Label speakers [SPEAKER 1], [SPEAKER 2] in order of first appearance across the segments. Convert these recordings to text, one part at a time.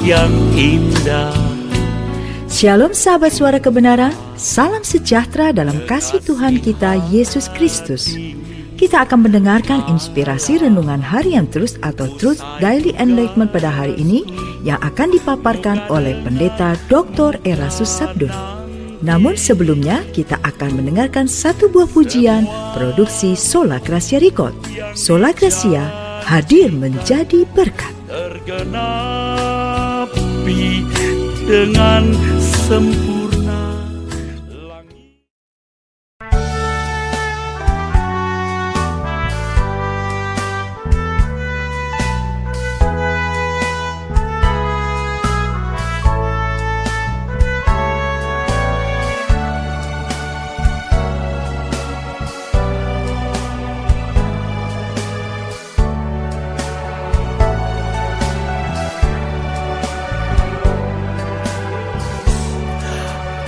[SPEAKER 1] yang indah.
[SPEAKER 2] Shalom sahabat suara kebenaran, salam sejahtera dalam kasih Tuhan kita Yesus Kristus. Kita akan mendengarkan inspirasi renungan harian terus atau Truth Daily Enlightenment pada hari ini yang akan dipaparkan oleh Pendeta Dr. Erastus Sabdon. Namun sebelumnya kita akan mendengarkan satu buah pujian produksi Sola Gracia Record. Sola Gracia hadir menjadi berkat.
[SPEAKER 1] Tergenapi dengan sempurna langit.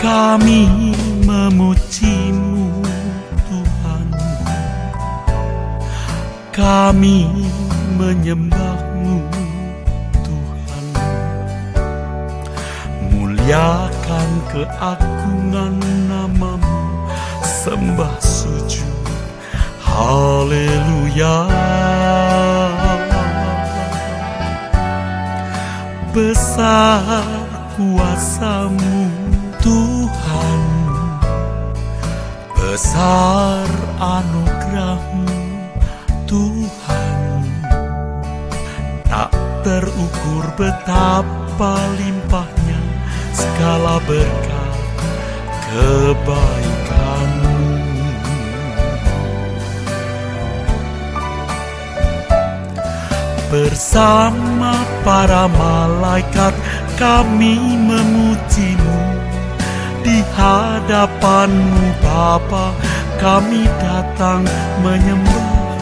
[SPEAKER 1] Kami memuji-Mu Tuhan, kami menyembah-Mu Tuhan, muliakan keagungan nama-Mu, sembah sujud, haleluya. Besar kuasa-Mu Tuhan, besar anugerah-Mu Tuhan, tak terukur betapa limpahnya segala berkat kebaikan-Mu. Bersama para malaikat kami memuji-Mu. Di hadapan-Mu Bapa kami datang menyembah.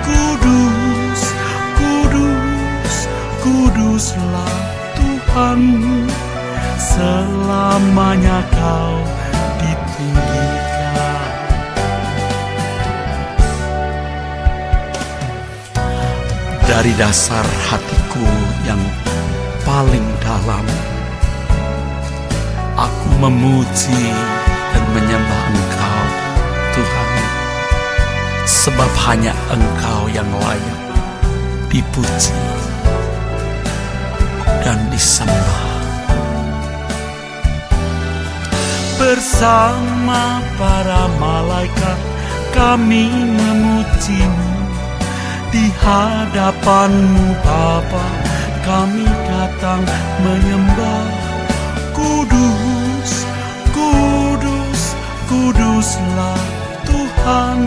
[SPEAKER 1] Kudus, kudus, kuduslah Tuhan, selamanya Kau ditinggikan. Dari dasar hatiku yang paling dalam, aku memuji dan menyembah Engkau, Tuhan, sebab hanya Engkau yang layak dipuji dan disembah. Bersama para malaikat kami memuji-Mu. Di hadapan-Mu Bapa kami datang menyembah. Kudus, kudus, kuduslah Tuhan,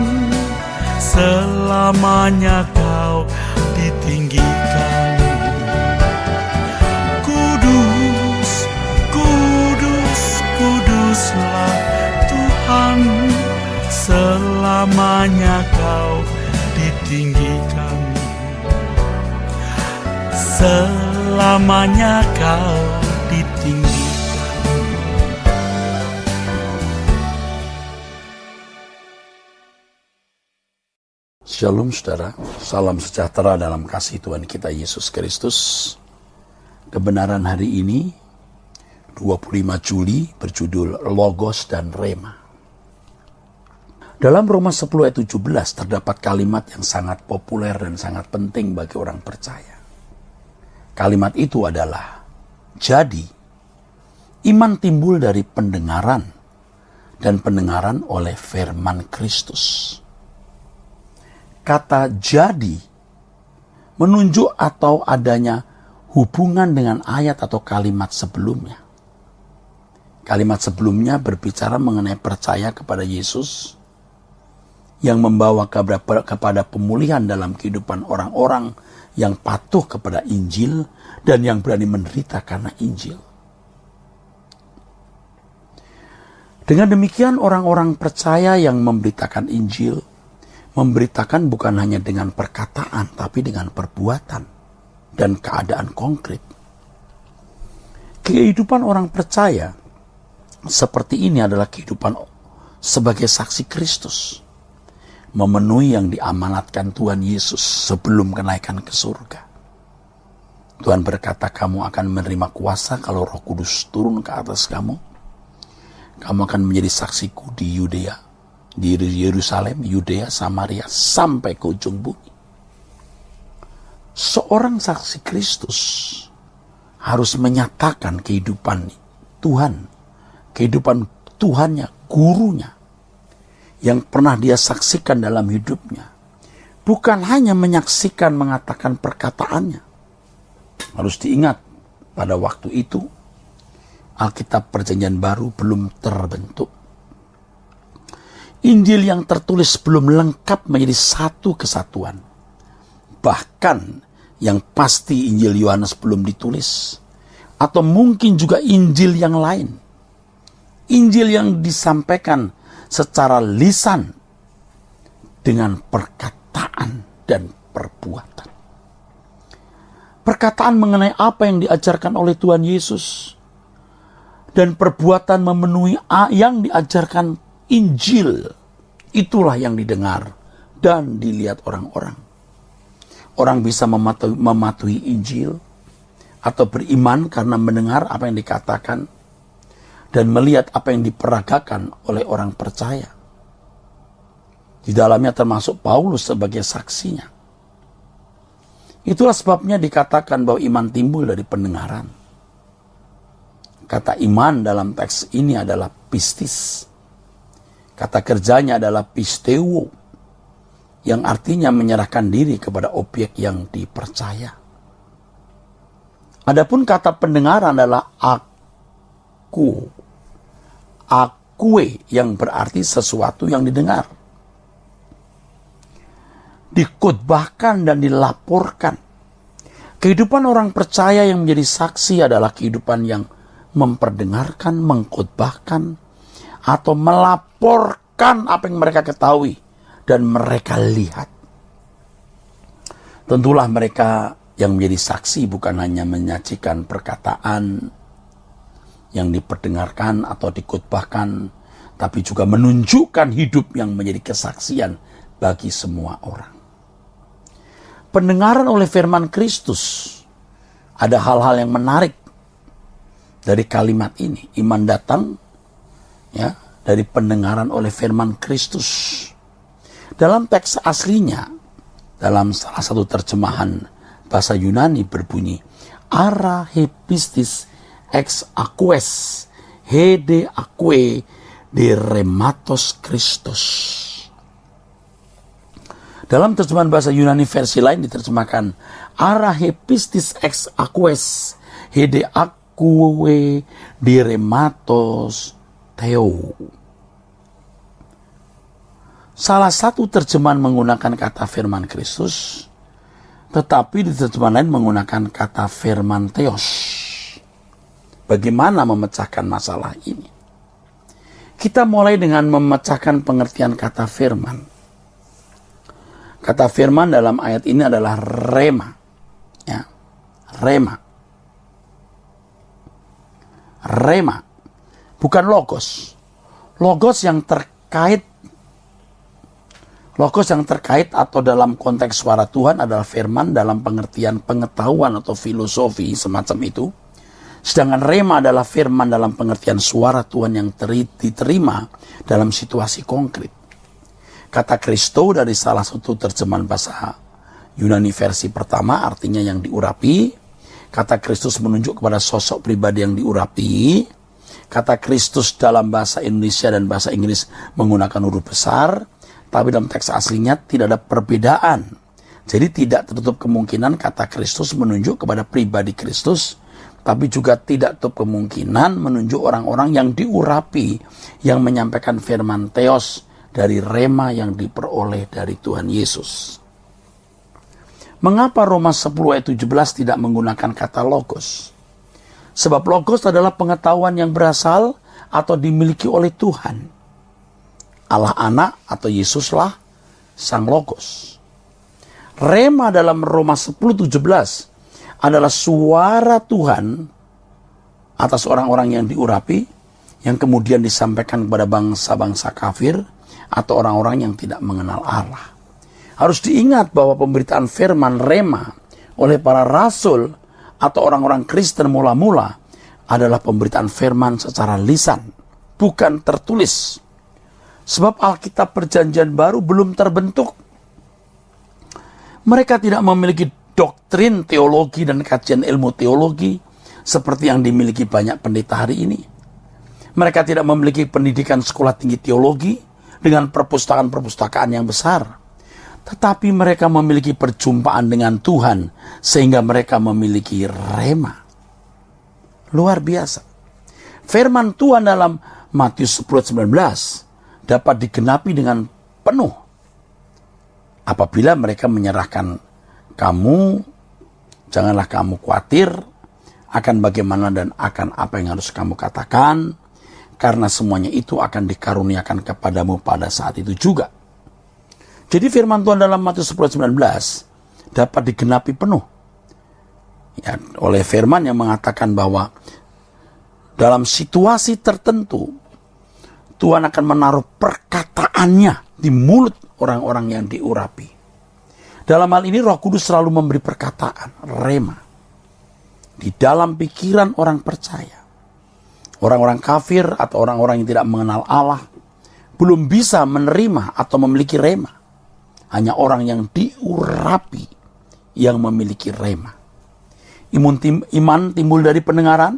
[SPEAKER 1] selamanya Kau ditinggikan. Kudus, kudus, kuduslah Tuhan, selamanya Kau ditinggikan. Selamanya Kau ditinggikan.
[SPEAKER 3] Shalom saudara, salam sejahtera dalam kasih Tuhan kita Yesus Kristus. Kebenaran hari ini 25 Juli berjudul Logos dan Rema. Dalam Roma 10 ayat 17 terdapat kalimat yang sangat populer dan sangat penting bagi orang percaya. Kalimat itu adalah, jadi iman timbul dari pendengaran dan pendengaran oleh firman Kristus. Kata jadi menunjuk atau adanya hubungan dengan ayat atau kalimat sebelumnya. Kalimat sebelumnya berbicara mengenai percaya kepada Yesus yang membawa kepada pemulihan dalam kehidupan orang-orang yang patuh kepada Injil dan yang berani menderita karena Injil. Dengan demikian orang-orang percaya yang memberitakan Injil memberitakan bukan hanya dengan perkataan, tapi dengan perbuatan dan keadaan konkret. Kehidupan orang percaya seperti ini adalah kehidupan sebagai saksi Kristus, memenuhi yang diamanatkan Tuhan Yesus sebelum kenaikan ke surga. Tuhan berkata, kamu akan menerima kuasa kalau Roh Kudus turun ke atas kamu. Kamu akan menjadi saksiku di Yudea, di Yerusalem, Yudea, Samaria, sampai ke ujung bumi. Seorang saksi Kristus harus menyatakan kehidupan Tuhan, kehidupan Tuhannya, gurunya, yang pernah dia saksikan dalam hidupnya. Bukan hanya menyaksikan, mengatakan perkataannya. Harus diingat, pada waktu itu, Alkitab Perjanjian Baru belum terbentuk. Injil yang tertulis belum lengkap menjadi satu kesatuan. Bahkan yang pasti Injil Yohanes belum ditulis. Atau mungkin juga Injil yang lain. Injil yang disampaikan secara lisan dengan perkataan dan perbuatan. Perkataan mengenai apa yang diajarkan oleh Tuhan Yesus dan perbuatan memenuhi yang diajarkan Injil, itulah yang didengar dan dilihat orang-orang. Orang bisa mematuhi Injil atau beriman karena mendengar apa yang dikatakan dan melihat apa yang diperagakan oleh orang percaya. Di dalamnya termasuk Paulus sebagai saksinya. Itulah sebabnya dikatakan bahwa iman timbul dari pendengaran. Kata iman dalam teks ini adalah pistis. Kata kerjanya adalah pisteuo, yang artinya menyerahkan diri kepada objek yang dipercaya. Adapun kata pendengaran adalah akue, yang berarti sesuatu yang didengar. Dikhotbahkan dan dilaporkan. Kehidupan orang percaya yang menjadi saksi adalah kehidupan yang memperdengarkan, mengkhotbahkan, atau melaporkan apa yang mereka ketahui dan mereka lihat. Tentulah mereka yang menjadi saksi bukan hanya menyajikan perkataan yang diperdengarkan atau dikhotbahkan, tapi juga menunjukkan hidup yang menjadi kesaksian bagi semua orang. Pendengaran oleh firman Kristus, ada hal-hal yang menarik dari kalimat ini. Iman datang dari pendengaran oleh firman Kristus. Dalam teks aslinya, dalam salah satu terjemahan bahasa Yunani berbunyi, ara hepistis ex aques hede aquae de rematos Christus. Dalam terjemahan bahasa Yunani versi lain diterjemahkan ara hepistis ex aques hede aquae de rematos theo. Salah satu terjemahan menggunakan kata firman Kristus, tetapi di terjemahan lain menggunakan kata firman theos. Bagaimana memecahkan masalah ini? Kita mulai dengan memecahkan pengertian kata firman. Kata firman dalam ayat ini adalah rema. Rema. Bukan logos. Logos yang terkait atau dalam konteks suara Tuhan adalah firman dalam pengertian pengetahuan atau filosofi semacam itu. Sedangkan rema adalah firman dalam pengertian suara Tuhan yang diterima dalam situasi konkret. Kata Kristo dari salah satu terjemahan bahasa Yunani versi pertama artinya yang diurapi. Kata Kristus menunjuk kepada sosok pribadi yang diurapi. Kata Kristus dalam bahasa Indonesia dan bahasa Inggris menggunakan huruf besar. Tapi dalam teks aslinya tidak ada perbedaan. Jadi tidak tertutup kemungkinan kata Kristus menunjuk kepada pribadi Kristus. Tapi juga tidak tertutup kemungkinan menunjuk orang-orang yang diurapi. Yang menyampaikan firman theos dari rema yang diperoleh dari Tuhan Yesus. Mengapa Roma 10 ayat 17 tidak menggunakan kata logos? Sebab logos adalah pengetahuan yang berasal atau dimiliki oleh Tuhan. Allah anak atau Yesuslah sang logos. Rema dalam Roma 10:17 adalah suara Tuhan atas orang-orang yang diurapi, yang kemudian disampaikan kepada bangsa-bangsa kafir atau orang-orang yang tidak mengenal Allah. Harus diingat bahwa pemberitaan firman rema oleh para rasul atau orang-orang Kristen mula-mula adalah pemberitaan firman secara lisan, bukan tertulis. Sebab Alkitab Perjanjian Baru belum terbentuk. Mereka tidak memiliki doktrin teologi dan kajian ilmu teologi seperti yang dimiliki banyak pendeta hari ini. Mereka tidak memiliki pendidikan sekolah tinggi teologi dengan perpustakaan-perpustakaan yang besar. Tetapi mereka memiliki perjumpaan dengan Tuhan sehingga mereka memiliki rema. Luar biasa. Firman Tuhan dalam Matius 10:19 dapat digenapi dengan penuh apabila mereka menyerahkan kamu, janganlah kamu khawatir akan bagaimana dan akan apa yang harus kamu katakan, karena semuanya itu akan dikaruniakan kepadamu pada saat itu juga. Jadi firman Tuhan dalam Matius 10:19 dapat digenapi penuh ya, oleh firman yang mengatakan bahwa dalam situasi tertentu Tuhan akan menaruh perkataannya di mulut orang-orang yang diurapi. Dalam hal ini Roh Kudus selalu memberi perkataan, rema, di dalam pikiran orang percaya. Orang-orang kafir atau orang-orang yang tidak mengenal Allah belum bisa menerima atau memiliki rema. Hanya orang yang diurapi yang memiliki rema. Iman timbul dari pendengaran.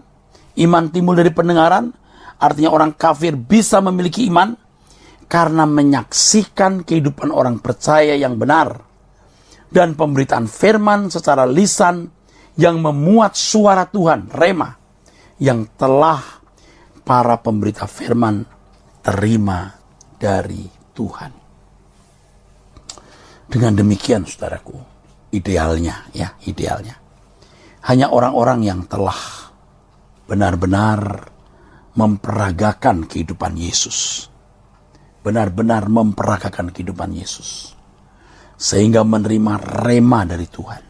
[SPEAKER 3] Iman timbul dari pendengaran. Artinya orang kafir bisa memiliki iman karena menyaksikan kehidupan orang percaya yang benar. Dan pemberitaan firman secara lisan yang memuat suara Tuhan, rema, yang telah para pemberita firman terima dari Tuhan. Dengan demikian, saudaraku, idealnya, hanya orang-orang yang telah benar-benar memperagakan kehidupan Yesus, benar-benar memperagakan kehidupan Yesus, sehingga menerima rema dari Tuhan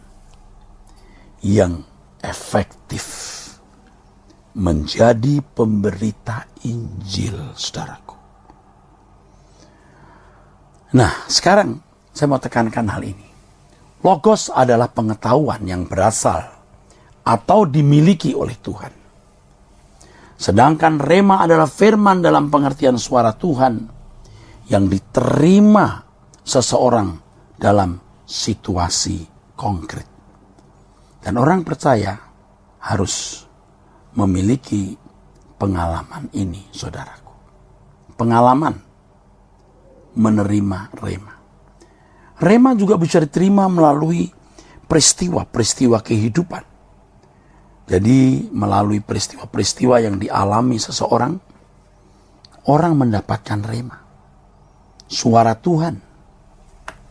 [SPEAKER 3] yang efektif menjadi pemberita Injil, saudaraku. Nah, sekarang saya mau tekankan hal ini. Logos adalah pengetahuan yang berasal atau dimiliki oleh Tuhan. Sedangkan rema adalah firman dalam pengertian suara Tuhan yang diterima seseorang dalam situasi konkret. Dan orang percaya harus memiliki pengalaman ini, saudaraku. Pengalaman menerima rema. Rema juga bisa diterima melalui peristiwa-peristiwa kehidupan. Jadi melalui peristiwa-peristiwa yang dialami seseorang, orang mendapatkan rema. Suara Tuhan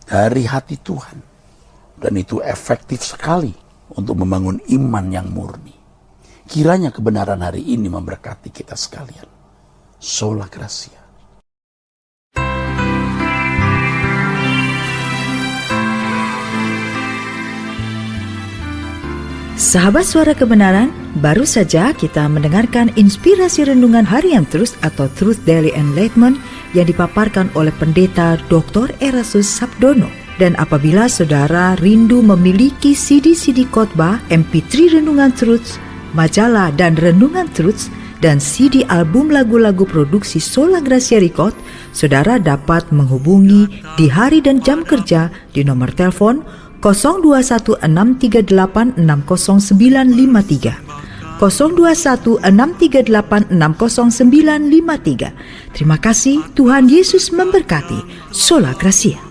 [SPEAKER 3] dari hati Tuhan. Dan itu efektif sekali untuk membangun iman yang murni. Kiranya kebenaran hari ini memberkati kita sekalian. Sola Gracia.
[SPEAKER 2] Sahabat Suara Kebenaran, baru saja kita mendengarkan inspirasi renungan harian terus atau Truth Daily Enlightenment yang dipaparkan oleh Pendeta Dr. Erastus Sabdono. Dan apabila saudara rindu memiliki CD-CD khotbah, MP3 Renungan Truth, majalah dan Renungan Truth, dan CD album lagu-lagu produksi Sola Gracia Record, saudara dapat menghubungi di hari dan jam kerja di nomor telepon 021638600953, 021638600953. Terima kasih, Tuhan Yesus memberkati. Sola Gracia.